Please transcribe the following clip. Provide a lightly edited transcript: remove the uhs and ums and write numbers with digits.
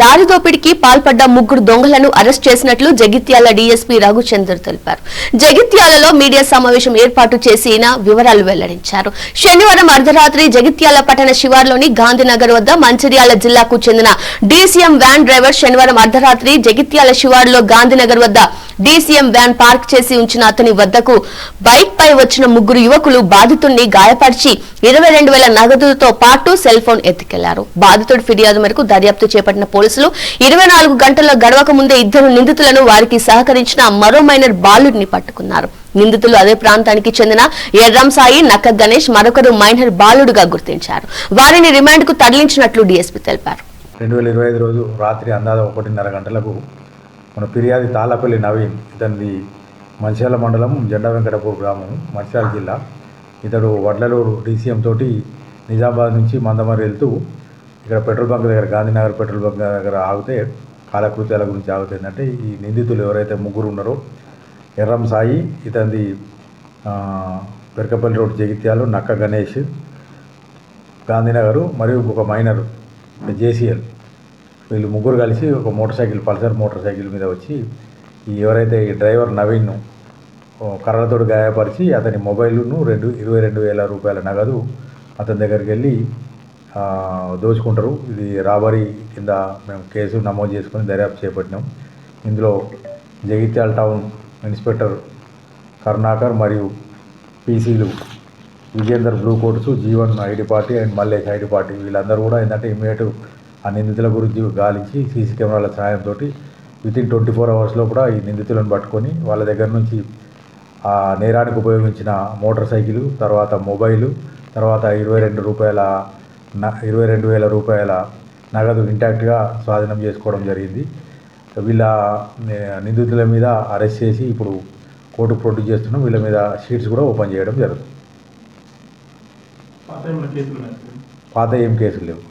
దారి దోపిడీకి పాల్పడ్డ ముగ్గురు దొంగలను అరెస్ట్ చేసినట్లు జగిత్యాల డీఎస్పీ రఘుచందర్ తెలిపారు. జగిత్యాలలో మీడియా సమావేశం ఏర్పాటు చేసి వివరాలు వెల్లడించారు. శనివారం అర్ధరాత్రి జగిత్యాల పట్టణ శివార్లోని గాంధీనగర్ వద్ద మంచిర్యాల జిల్లాకు చెందిన డీసీఎం వ్యాన్ డ్రైవర్ శనివారం అర్ధరాత్రి జగిత్యాల శివార్లో గాంధీనగర్ వద్ద డీసీఎం వ్యాన్ పార్క్ చేసి ఉంచిన అతని వద్దకు బైక్ పై వచ్చిన ముగ్గురు యువకులు బాధితుడిని గాయపరిచి 22,000 నగదుతో పాటు సెల్ ఫోన్ ఎత్తుకెళ్లారు. బాధితుడి ఫిర్యాదు మేరకు దర్యాప్తు చేపట్టిన పోలీసులు 24 గంటల్లో గడవక ముందే ఇద్దరు నిందితులను వారికి సహకరించిన మరో మైనర్ బాలుడిని పట్టుకున్నారు. నిందితులు అదే ప్రాంతానికి చెందిన ఎర్రం సాయి, నక్క గణేష్, మరొకరు మైనర్ బాలుడుగా గుర్తించారు. వారిని రిమాండ్ కు తరలించినట్లు డీఎస్పీ తెలిపారు. 2025 రోజు రాత్రి అందాజ 1:30 గంటలకు మన ఫిర్యాది తాళ్లపల్లి నవీన్, ఇతనిది మంచిర్యాల మండలం జెండా వెంకటపూర్ గ్రామం, మంచిర్యాల జిల్లా. ఇతడు వడ్లలూరు డీసీఎం తోటి నిజామాబాద్ నుంచి మందమరి వెళ్తూ ఇక్కడ పెట్రోల్ బంక్ దగ్గర, గాంధీనగర్ పెట్రోల్ బంక్ దగ్గర ఆగితే కాలకృత్యాల గురించి ఆగుతుందంటే ఈ నిందితులు ఎవరైతే ముగ్గురు ఉన్నారో ఎర్రం సాయి, ఇతనిది పెరకపల్లి రోడ్ జగిత్యాలు, నక్క గణేష్ గాంధీనగరు, మరియు ఒక మైనర్ జేసీఎల్, వీళ్ళు ముగ్గురు కలిసి ఒక motor cycle, Pulsar motor cycle మీద వచ్చి ఎవరైతే ఈ డ్రైవర్ నవీన్ను కర్రలతో గాయపరిచి అతని మొబైల్ను 22,000 రూపాయల నగదు అతని దగ్గరికి వెళ్ళి దోచుకుంటారు. ఇది రాబరీ కింద మేము కేసు నమోదు చేసుకొని దర్యాప్తు చేపట్టినాం. ఇందులో జగిత్యాల టౌన్ ఇన్స్పెక్టర్ కరుణాకర్ మరియు పీసీలు Vijender blue coats, Jeevan ID party and Mallesh ID party, వీళ్ళందరూ కూడా ఏంటంటే ఇమ్మీడియట్ ఆ నిందితుల గురించి గాలించి సీసీ కెమెరాల సహాయంతో వితిన్ 24 అవర్స్లో కూడా ఈ నిందితులను పట్టుకొని వాళ్ళ దగ్గర నుంచి ఆ నేరానికి ఉపయోగించిన మోటార్ సైకిల్, తర్వాత మొబైలు, తర్వాత 22,000 రూపాయల నగదు ఇంటాక్ట్గా స్వాధీనం చేసుకోవడం జరిగింది. వీళ్ళ నిందితుల మీద అరెస్ట్ చేసి ఇప్పుడు కోర్టుకు ప్రొడ్యూస్ చేస్తున్నాం. వీళ్ళ మీద షీట్స్ కూడా ఓపెన్ చేయడం జరుగుతుంది. పాత ఏం కేసులు లేవు.